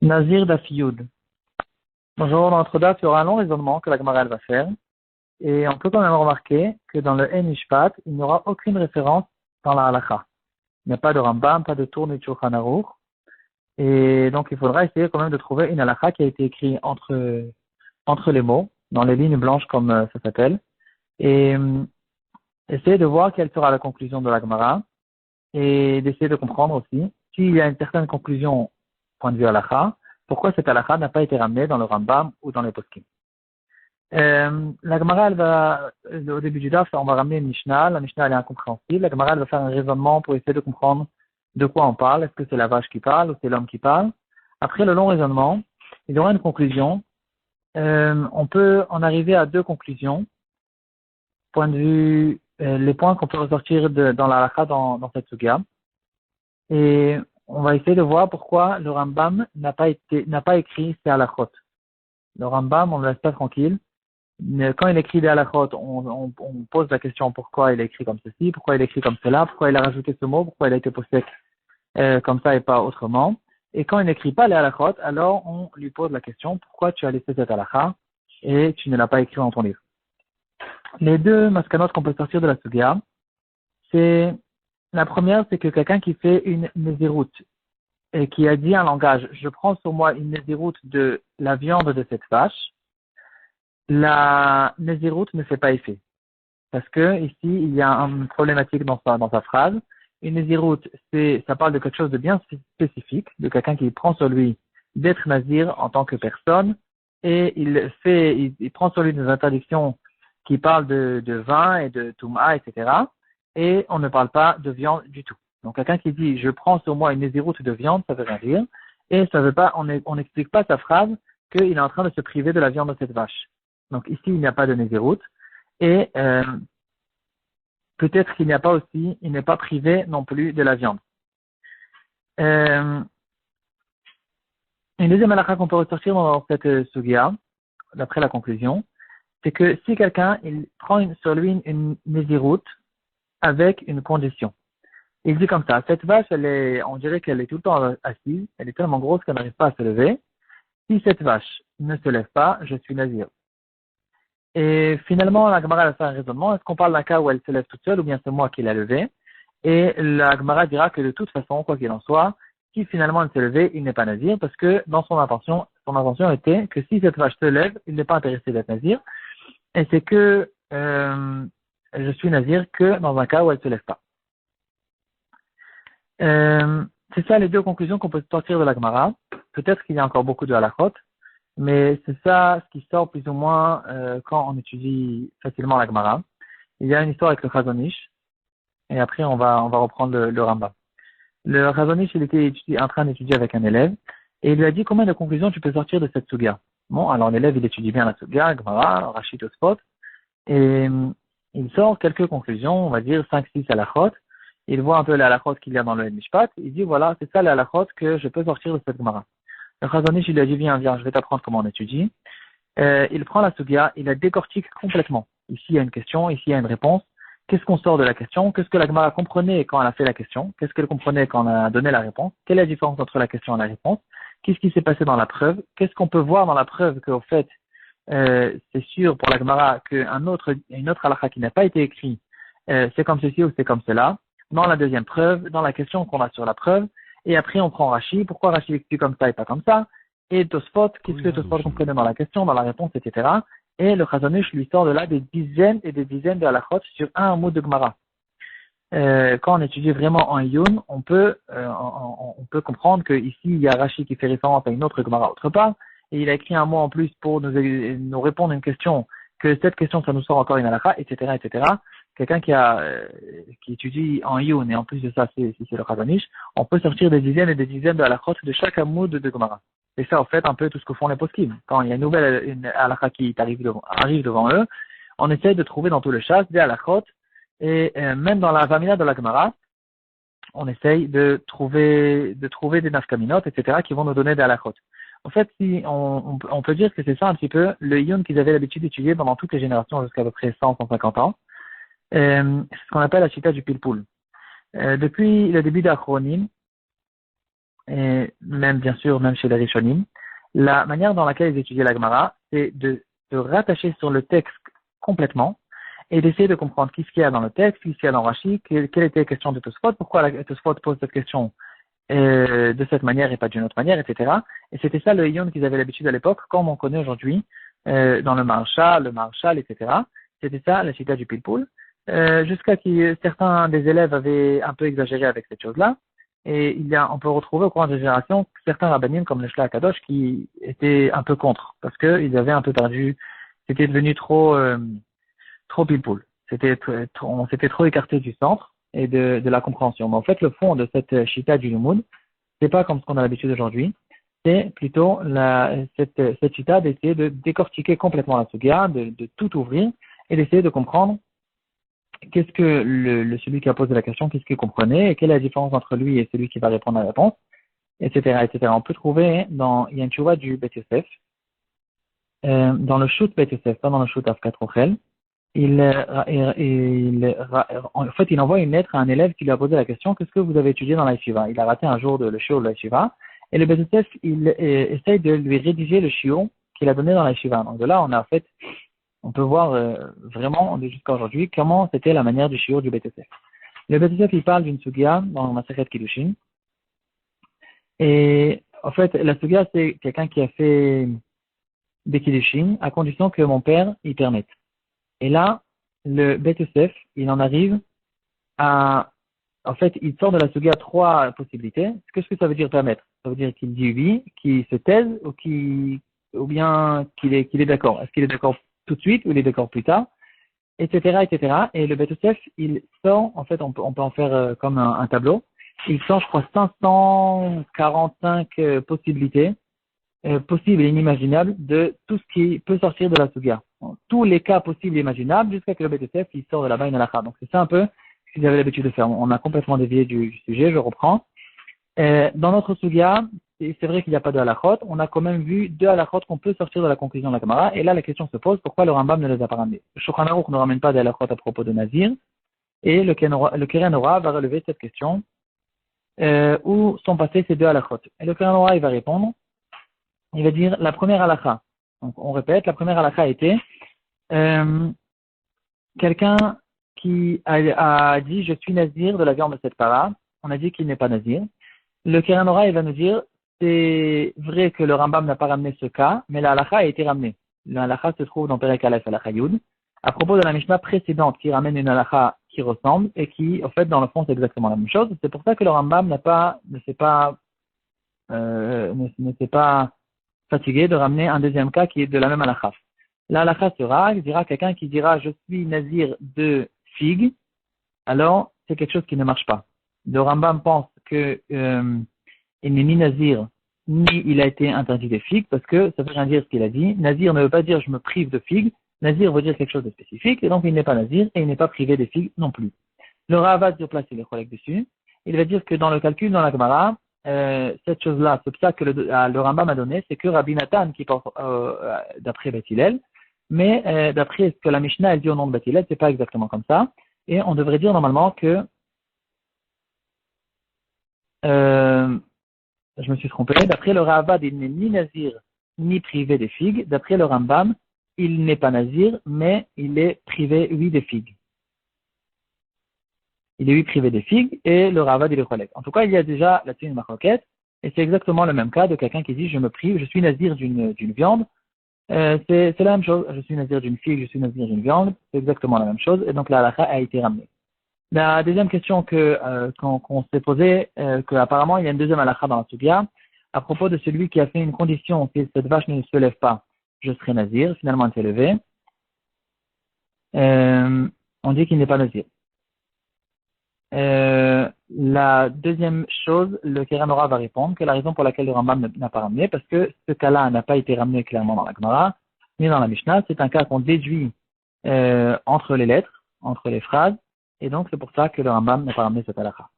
Nazir Dafiyud. Bonjour, dans notre date, il y aura un long raisonnement que la Gemara va faire. Et on peut quand même remarquer que dans le En Mishpat, il n'y aura aucune référence dans la halakha. Il n'y a pas de Rambam, pas de Tour ni Shulchan Aruch. Et donc, il faudra essayer quand même de trouver une halakha qui a été écrite entre les mots, dans les lignes blanches comme ça s'appelle. Et essayer de voir quelle sera la conclusion de la Gemara. Et d'essayer de comprendre aussi s'il y a une certaine conclusion point de vue halakha, pourquoi cette halakha n'a pas été ramenée dans le Rambam ou dans les poskim. La Gemara, elle va, au début du daf, on va ramener une Mishnah. La Mishnah, elle est incompréhensible. La Gemara, elle va faire un raisonnement pour essayer de comprendre de quoi on parle. Est-ce que c'est la vache qui parle ou c'est l'homme qui parle? Après le long raisonnement, il y aura une conclusion. On peut en arriver à deux conclusions. Point de vue, les points qu'on peut ressortir dans la halakha dans cette sugya. Et on va essayer de voir pourquoi le Rambam n'a pas écrit ces halakhot. Le Rambam, on ne le laisse pas tranquille. Quand il écrit des halakhot, on pose la question pourquoi il a écrit comme ceci, pourquoi il a écrit comme cela, pourquoi il a rajouté ce mot, pourquoi il a été posé comme ça et pas autrement. Et quand il n'écrit pas les halakhot, alors on lui pose la question pourquoi tu as laissé cette halakha et tu ne l'as pas écrit dans ton livre. Les deux maskanotes qu'on peut sortir de la sugya, c'est la première, c'est que quelqu'un qui fait une nézirut et qui a dit un langage, je prends sur moi une nézirut de la viande de cette vache, la nézirut ne fait pas effet. Parce que ici, il y a une problématique dans sa phrase. Une nézirut, ça parle de quelque chose de bien spécifique, de quelqu'un qui prend sur lui d'être nazir en tant que personne, et il prend sur lui des interdictions qui parlent de vin et de touma, etc., et on ne parle pas de viande du tout. Donc quelqu'un qui dit je prends sur moi une néziroute de viande, ça veut rien dire, et ça veut pas, on n'explique pas sa phrase qu'il est en train de se priver de la viande de cette vache. Donc ici il n'y a pas de néziroute, et peut-être qu'il n'y a pas aussi, il n'est pas privé non plus de la viande. Une deuxième halakha qu'on peut ressortir dans cette sugya, d'après la conclusion, c'est que si quelqu'un il prend sur lui une néziroute avec une condition. Il dit comme ça, cette vache, on dirait qu'elle est tout le temps assise, elle est tellement grosse qu'elle n'arrive pas à se lever. Si cette vache ne se lève pas, je suis nazir. Et finalement, la Gemara va faire un raisonnement. Est-ce qu'on parle d'un cas où elle se lève toute seule ou bien c'est moi qui l'ai levée? Et la Gemara dira que de toute façon, quoi qu'il en soit, si finalement elle s'est levée, il n'est pas nazir parce que dans son intention était que si cette vache se lève, il n'est pas intéressé d'être nazir. Et c'est que je suis nazir que dans un cas où elle ne se lève pas. C'est ça les deux conclusions qu'on peut sortir de la Gemara. Peut-être qu'il y a encore beaucoup de halakhot, mais c'est ça ce qui sort plus ou moins quand on étudie facilement la Gemara. Il y a une histoire avec le Chazon Ish, et après on va reprendre le Rambam. Le Chazon Ish, il était en train d'étudier avec un élève, et il lui a dit combien de conclusions tu peux sortir de cette sugya. Bon, alors l'élève il étudie bien la sugya, Gemara, Rashi Tosfot, et il sort quelques conclusions, on va dire 5-6 halakhot. Il voit un peu les halakhot qu'il y a dans le Mishpat. Il dit, voilà, c'est ça les halakhot que je peux sortir de cette Gemara. Le Chazon Ish, il lui a dit, viens, je vais t'apprendre comment on étudie. Il prend la sugya, il la décortique complètement. Ici, il y a une question, ici, il y a une réponse. Qu'est-ce qu'on sort de la question? Qu'est-ce que la Gemara comprenait quand elle a fait la question? Qu'est-ce qu'elle comprenait quand on a donné la réponse? Quelle est la différence entre la question et la réponse? Qu'est-ce qui s'est passé dans la preuve? Qu'est-ce qu'on peut voir dans la preuve qu'au fait, c'est sûr pour la Gemara une autre halakha qui n'a pas été écrite, c'est comme ceci ou c'est comme cela. Dans la deuxième preuve, dans la question qu'on a sur la preuve, et après on prend Rashi, pourquoi Rashi explique comme ça et pas comme ça, et Tosfot, qu'est-ce que Tosfot comprenait dans la question, dans la réponse, etc. Et le Chazon Ish lui sort de là des dizaines et des dizaines de halakhot sur un mot de Gemara. Quand on étudie vraiment en Iyun, on peut comprendre que ici il y a Rashi qui fait référence à une autre Gemara autre part, et il a écrit un mot en plus pour nous répondre à une question, que cette question ça nous sort encore une halakha, etc., etc. Quelqu'un qui étudie en Iyun, et en plus de ça, c'est le Chazon Ish, on peut sortir des dizaines et des dizaines de halakhot de chaque amoud de Gemara. Et ça, en fait, un peu tout ce que font les poskim. Quand il y a une halakha qui arrive devant eux, on essaye de trouver dans tout le chasse des halakhot, et même dans la Vamina de la Gemara, on essaye de trouver des nafkaminot, etc., qui vont nous donner des halakhot. En fait, si on peut dire que c'est ça un petit peu le Iyun qu'ils avaient l'habitude d'étudier pendant toutes les générations jusqu'à peu près 100-150 ans. C'est ce qu'on appelle la chita du pilpoul. Depuis le début d'Achronim, et même bien sûr, même chez les Rishonim, la manière dans laquelle ils étudiaient la Gemara, c'est de se rattacher sur le texte complètement et d'essayer de comprendre qu'est-ce qu'il y a dans le texte, qu'est-ce qu'il y a dans Rashi, quelle était la question de Tosfot, pourquoi Tosfot pose cette question de cette manière et pas d'une autre manière, etc. Et c'était ça le Iyon qu'ils avaient l'habitude à l'époque, comme on connaît aujourd'hui dans le Marshal, etc. C'était ça la chita du Pilpoul, jusqu'à que certains des élèves avaient un peu exagéré avec cette chose-là. Et on peut retrouver au cours des générations certains rabbinim comme le Shla Akadosh qui étaient un peu contre, parce qu'ils avaient un peu perdu, c'était devenu trop Pilpoul. On s'était trop écarté du centre et de la compréhension. Mais en fait, le fond de cette chita du Limoud, c'est pas comme ce qu'on a l'habitude aujourd'hui, c'est plutôt cette chita d'essayer de décortiquer complètement la sugia, de tout ouvrir et d'essayer de comprendre qu'est-ce que celui qui a posé la question, qu'est-ce qu'il comprenait et quelle est la différence entre lui et celui qui va répondre à la réponse, etc., etc. On peut trouver il y a une chouva du Bet Yosef, dans le shoot Bet Yosef, pas dans le shoot Afkat Rochel, en fait, il envoie une lettre à un élève qui lui a posé la question, qu'est-ce que vous avez étudié dans la yeshiva? Il a raté un jour le shiur de la yeshiva, et le BTSF, il essaye de lui rédiger le shiur qu'il a donné dans la yeshiva. Donc de là, on peut voir vraiment, jusqu'à aujourd'hui, comment c'était la manière du shiur du BTSF. Le BTSF, il parle d'une sugia dans Masechet Kiddushin, et en fait, la sugia, c'est quelqu'un qui a fait des Kiddushin, à condition que mon père y permette. Et là, le Bet Yosef, il en arrive en fait, il sort de la sugia trois possibilités. Qu'est-ce que ça veut dire permettre? Ça veut dire qu'il dit oui, qu'il se taise, ou bien qu'il est d'accord. Est-ce qu'il est d'accord tout de suite ou il est d'accord plus tard? Etc., etc. Et le Bet Yosef, il sort, en fait, on peut en faire comme un tableau. Il sort, je crois, 545 possibilités possibles et inimaginables de tout ce qui peut sortir de la sugia. Tous les cas possibles et imaginables jusqu'à que le BTSF il sort de la bain halakha. Donc c'est ça un peu ce qu'ils avaient l'habitude de faire. On a complètement dévié du sujet, je reprends. Dans notre sugia, c'est vrai qu'il n'y a pas de halakhot, on a quand même vu deux halakhot qu'on peut sortir de la conclusion de la Gemara, et là la question se pose, pourquoi le Rambam ne les a pas ramenés? Le Shulchan Aruch ne ramène pas de halakhot à propos de Nazir, et le Keren Ora va relever cette question, où sont passés ces deux halakhot. Et le Keren Ora il va répondre, il va dire la première halakha. Donc on répète, la première halakha était quelqu'un qui a dit je suis nazir de la viande de cette para. On a dit qu'il n'est pas nazir. Le Keren Ora il va nous dire c'est vrai que le Rambam n'a pas ramené ce cas, mais la halakha a été ramenée. La halakha se trouve dans Perek Aleph halakha Yud. À propos de la Mishnah précédente qui ramène une halakha qui ressemble et qui, en fait, dans le fond, c'est exactement la même chose. C'est pour ça que le Rambam ne s'est pas fatigué de ramener un deuxième cas qui est de la même halakha. La halakha sera, il dira quelqu'un qui dira je suis nazir de figue, alors c'est quelque chose qui ne marche pas. Le Rambam pense que il n'est ni nazir ni il a été interdit des figues parce que ça veut rien dire ce qu'il a dit. Nazir ne veut pas dire je me prive de figues. Nazir veut dire quelque chose de spécifique et donc il n'est pas nazir et il n'est pas privé des figues non plus. Le Rava va placer les collègues dessus. Il va dire que dans le calcul dans la Gemara, cette chose-là, ce psa que le Rambam a donné, c'est que Rabbi Nathan qui porte d'après Beth Hillel, mais d'après ce que la Mishnah elle dit au nom de Beth Hillel, c'est pas exactement comme ça. Et on devrait dire normalement que je me suis trompé. D'après le Ravad, il n'est ni nazir ni privé des figues. D'après le Rambam, il n'est pas nazir, mais il est privé, oui, des figues. Il est, oui, privé des figues, et le Ravad, il est collègue. En tout cas, il y a déjà là-dessus une marquette, et c'est exactement le même cas de quelqu'un qui dit, je me prive, je suis nazir d'une viande. C'est la même chose. Je suis nazir d'une figue, je suis nazir d'une viande. C'est exactement la même chose, et donc la halakha a été ramenée. La deuxième question qu'on s'est posée, qu'apparemment il y a une deuxième halakha dans la Sugya, à propos de celui qui a fait une condition, si cette vache ne se lève pas, je serai nazir, finalement elle s'est levée. On dit qu'il n'est pas nazir. La deuxième chose, le Keren Ora va répondre que la raison pour laquelle le Rambam n'a pas ramené, parce que ce cas-là n'a pas été ramené clairement dans la Gemara, ni dans la Mishnah, c'est un cas qu'on déduit entre les lettres, entre les phrases, et donc c'est pour ça que le Rambam n'a pas ramené cette halakha.